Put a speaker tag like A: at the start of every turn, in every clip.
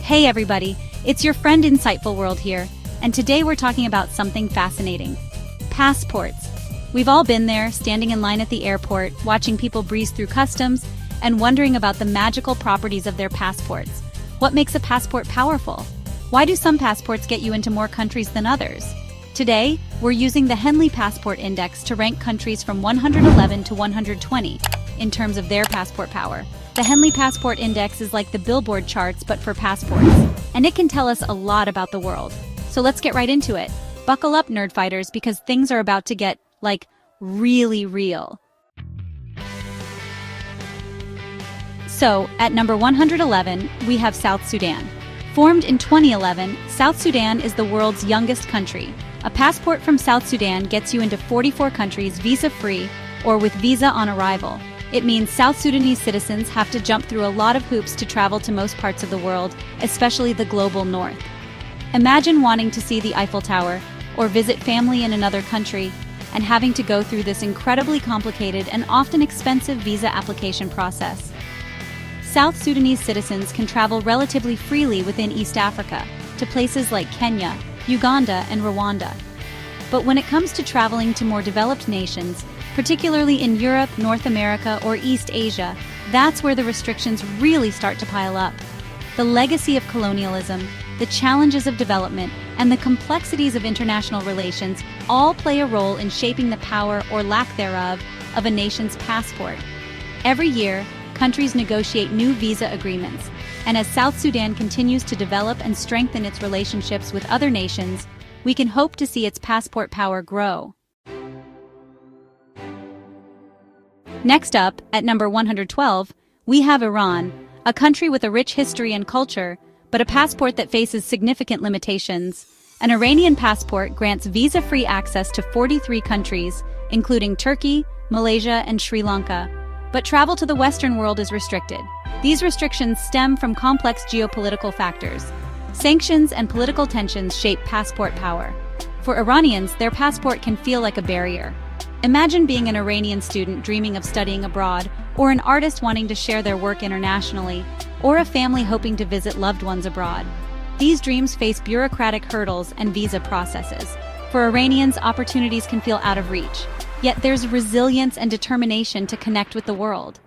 A: Hey everybody, it's your friend InsightfulWorld here, and today we're talking about something fascinating. Passports. We've all been there, standing in line at the airport, watching people breeze through customs, and wondering about the magical properties of their passports. What makes a passport powerful? Why do some passports get you into more countries than others? Today, we're using the Henley Passport Index to rank countries from 111 to 120 in terms of their passport power. The Henley Passport Index is like the Billboard charts but for passports, and it can tell us a lot about the world. So let's get right into it. Buckle up, nerd fighters, because things are about to get, really real. So, at number 111, we have South Sudan. Formed in 2011, South Sudan is the world's youngest country. A passport from South Sudan gets you into 44 countries visa-free or with visa on arrival. It means South Sudanese citizens have to jump through a lot of hoops to travel to most parts of the world, especially the global north. Imagine wanting to see the Eiffel Tower or visit family in another country and having to go through this incredibly complicated and often expensive visa application process. South Sudanese citizens can travel relatively freely within East Africa to places like Kenya, Uganda, and Rwanda. But when it comes to traveling to more developed nations, particularly in Europe, North America, or East Asia, that's where the restrictions really start to pile up. The legacy of colonialism, the challenges of development, and the complexities of international relations all play a role in shaping the power or lack thereof of a nation's passport. Every year, countries negotiate new visa agreements, and as South Sudan continues to develop and strengthen its relationships with other nations, we can hope to see its passport power grow. Next up, at number 112, we have Iran, a country with a rich history and culture, but a passport that faces significant limitations. An Iranian passport grants visa-free access to 43 countries, including Turkey, Malaysia, and Sri Lanka. But travel to the Western world is restricted. These restrictions stem from complex geopolitical factors. Sanctions and political tensions shape passport power. For Iranians, their passport can feel like a barrier. Imagine being an Iranian student dreaming of studying abroad, or an artist wanting to share their work internationally, or a family hoping to visit loved ones abroad. These dreams face bureaucratic hurdles and visa processes. For Iranians, opportunities can feel out of reach. Yet there's resilience and determination to connect with the world.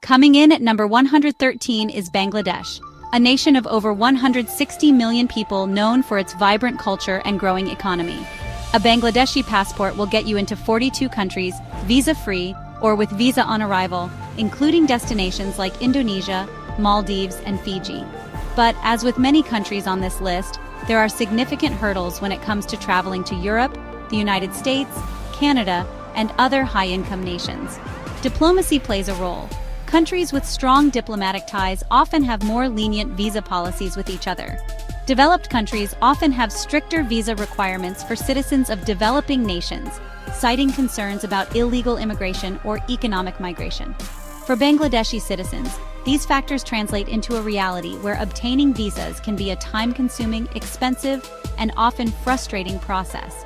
A: Coming in at number 113 is Bangladesh, a nation of over 160 million people known for its vibrant culture and growing economy. A Bangladeshi passport will get you into 42 countries, visa-free, or with visa on arrival, including destinations like Indonesia, Maldives, and Fiji. But as with many countries on this list, there are significant hurdles when it comes to traveling to Europe, the United States, Canada, and other high-income nations. Diplomacy plays a role. Countries with strong diplomatic ties often have more lenient visa policies with each other. Developed countries often have stricter visa requirements for citizens of developing nations, citing concerns about illegal immigration or economic migration. For Bangladeshi citizens, these factors translate into a reality where obtaining visas can be a time-consuming, expensive, and often frustrating process.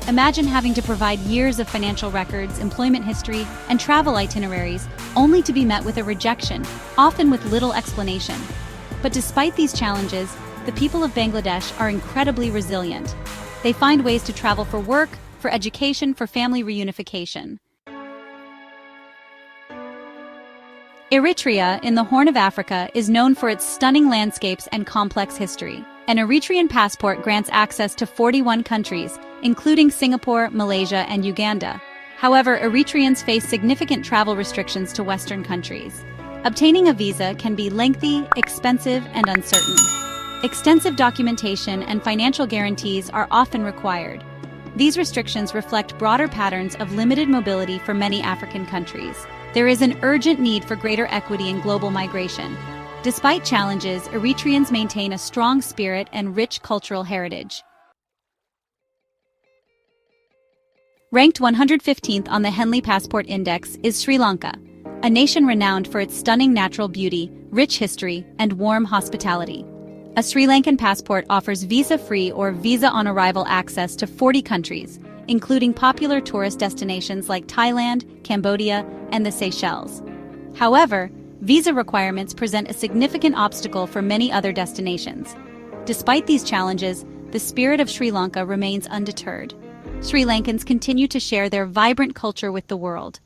A: Imagine having to provide years of financial records, employment history, and travel itineraries only to be met with a rejection, often with little explanation. But despite these challenges, the people of Bangladesh are incredibly resilient. They find ways to travel for work, for education, for family reunification. Eritrea, in the Horn of Africa, is known for its stunning landscapes and complex history. An Eritrean passport grants access to 41 countries, including Singapore, Malaysia, and Uganda. However, Eritreans face significant travel restrictions to Western countries. Obtaining a visa can be lengthy, expensive, and uncertain. Extensive documentation and financial guarantees are often required. These restrictions reflect broader patterns of limited mobility for many African countries. There is an urgent need for greater equity in global migration. Despite challenges, Eritreans maintain a strong spirit and rich cultural heritage. Ranked 115th on the Henley Passport Index is Sri Lanka, a nation renowned for its stunning natural beauty, rich history, and warm hospitality. A Sri Lankan passport offers visa-free or visa-on-arrival access to 40 countries, including popular tourist destinations like Thailand, Cambodia, and the Seychelles. However, visa requirements present a significant obstacle for many other destinations. Despite these challenges, the spirit of Sri Lanka remains undeterred. Sri Lankans continue to share their vibrant culture with the world.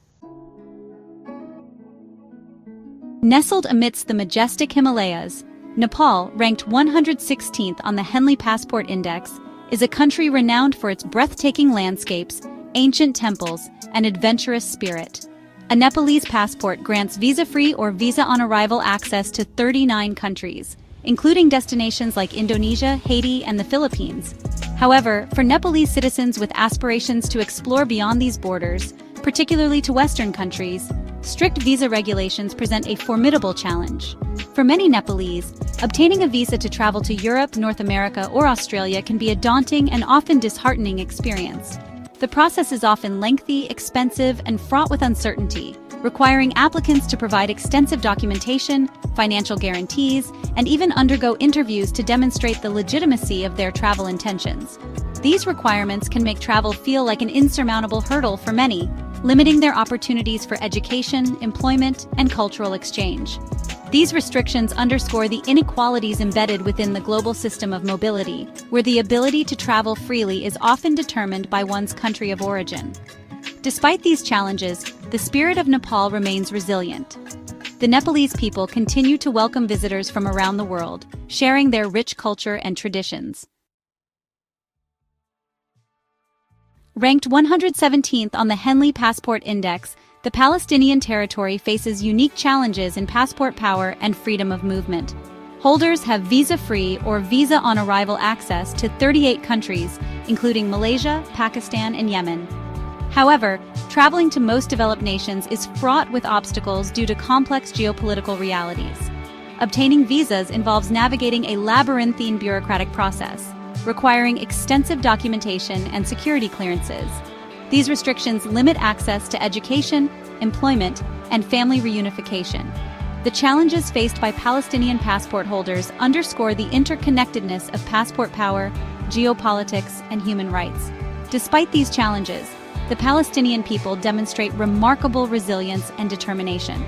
A: Nestled amidst the majestic Himalayas, Nepal, ranked 116th on the Henley Passport Index, is a country renowned for its breathtaking landscapes, ancient temples, and adventurous spirit. A Nepalese passport grants visa-free or visa-on-arrival access to 39 countries, including destinations like Indonesia, Haiti, and the Philippines. However, for Nepalese citizens with aspirations to explore beyond these borders, particularly to Western countries, strict visa regulations present a formidable challenge. For many Nepalese, obtaining a visa to travel to Europe, North America, or Australia can be a daunting and often disheartening experience. The process is often lengthy, expensive, and fraught with uncertainty, requiring applicants to provide extensive documentation, financial guarantees, and even undergo interviews to demonstrate the legitimacy of their travel intentions. These requirements can make travel feel like an insurmountable hurdle for many, limiting their opportunities for education, employment, and cultural exchange. These restrictions underscore the inequalities embedded within the global system of mobility, where the ability to travel freely is often determined by one's country of origin. Despite these challenges, the spirit of Nepal remains resilient. The Nepalese people continue to welcome visitors from around the world, sharing their rich culture and traditions. Ranked 117th on the Henley Passport Index, the Palestinian territory faces unique challenges in passport power and freedom of movement. Holders have visa-free or visa-on-arrival access to 38 countries, including Malaysia, Pakistan, and Yemen. However, traveling to most developed nations is fraught with obstacles due to complex geopolitical realities. Obtaining visas involves navigating a labyrinthine bureaucratic process, requiring extensive documentation and security clearances. These restrictions limit access to education, employment, and family reunification. The challenges faced by Palestinian passport holders underscore the interconnectedness of passport power, geopolitics, and human rights. Despite these challenges, the Palestinian people demonstrate remarkable resilience and determination.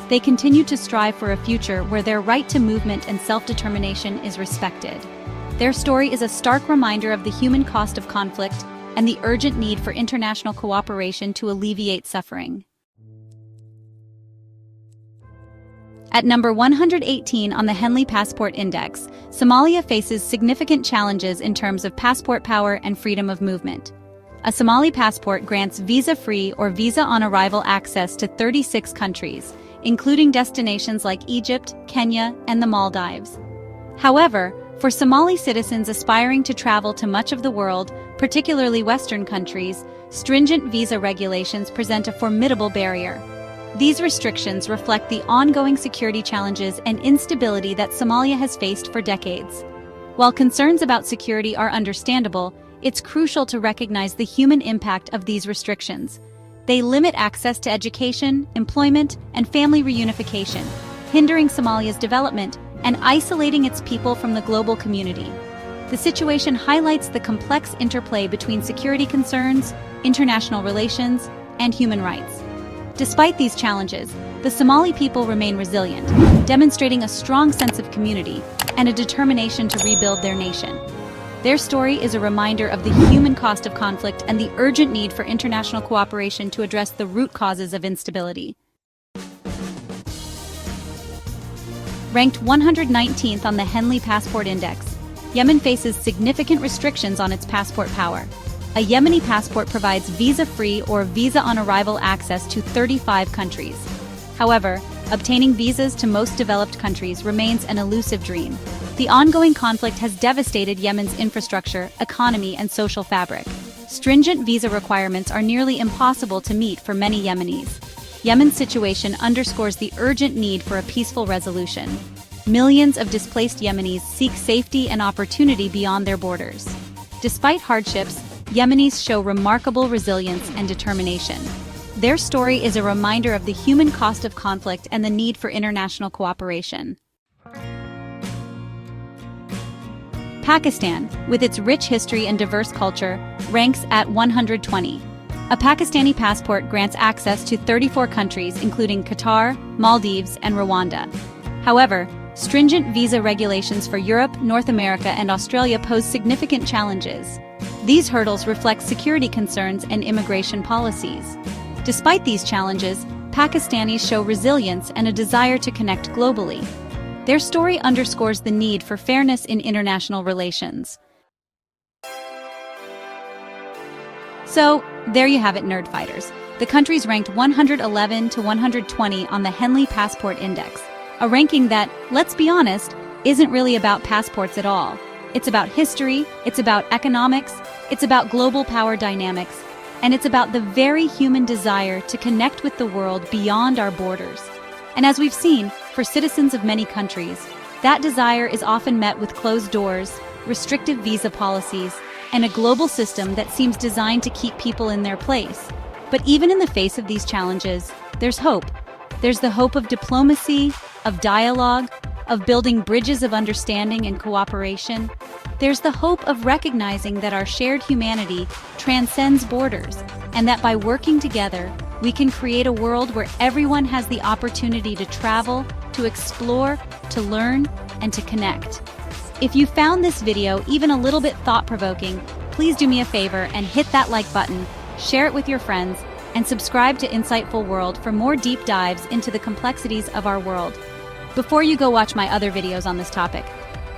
A: They continue to strive for a future where their right to movement and self-determination is respected. Their story is a stark reminder of the human cost of conflict and the urgent need for international cooperation to alleviate suffering. At number 118 on the Henley Passport Index, Somalia faces significant challenges in terms of passport power and freedom of movement. A Somali passport grants visa-free or visa-on-arrival access to 36 countries, including destinations like Egypt, Kenya, and the Maldives. However, for Somali citizens aspiring to travel to much of the world, particularly Western countries, stringent visa regulations present a formidable barrier. These restrictions reflect the ongoing security challenges and instability that Somalia has faced for decades. While concerns about security are understandable, it's crucial to recognize the human impact of these restrictions. They limit access to education, employment, and family reunification, hindering Somalia's development and isolating its people from the global community. The situation highlights the complex interplay between security concerns, international relations, and human rights. Despite these challenges, the Somali people remain resilient, demonstrating a strong sense of community and a determination to rebuild their nation. Their story is a reminder of the human cost of conflict and the urgent need for international cooperation to address the root causes of instability. Ranked 119th on the Henley Passport Index, Yemen faces significant restrictions on its passport power. A Yemeni passport provides visa-free or visa-on-arrival access to 35 countries. However, obtaining visas to most developed countries remains an elusive dream. The ongoing conflict has devastated Yemen's infrastructure, economy, and social fabric. Stringent visa requirements are nearly impossible to meet for many Yemenis. Yemen's situation underscores the urgent need for a peaceful resolution. Millions of displaced Yemenis seek safety and opportunity beyond their borders. Despite hardships, Yemenis show remarkable resilience and determination. Their story is a reminder of the human cost of conflict and the need for international cooperation. Pakistan, with its rich history and diverse culture, ranks at 120. A Pakistani passport grants access to 34 countries, including Qatar, Maldives, and Rwanda. However, stringent visa regulations for Europe, North America, and Australia pose significant challenges. These hurdles reflect security concerns and immigration policies. Despite these challenges, Pakistanis show resilience and a desire to connect globally. Their story underscores the need for fairness in international relations. So, there you have it, nerdfighters. The countries ranked 111 to 120 on the Henley Passport Index, a ranking that, let's be honest, isn't really about passports at all. It's about history, it's about economics, it's about global power dynamics, and it's about the very human desire to connect with the world beyond our borders. And as we've seen, for citizens of many countries, that desire is often met with closed doors, restrictive visa policies, and a global system that seems designed to keep people in their place. But even in the face of these challenges, there's hope. There's the hope of diplomacy, of dialogue, of building bridges of understanding and cooperation. There's the hope of recognizing that our shared humanity transcends borders, and that by working together, we can create a world where everyone has the opportunity to travel, to explore, to learn, and to connect. If you found this video even a little bit thought-provoking, please do me a favor and hit that like button, share it with your friends, and subscribe to Insightful World for more deep dives into the complexities of our world. Before you go watch my other videos on this topic,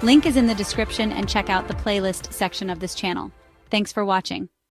A: link is in the description and check out the playlist section of this channel. Thanks for watching.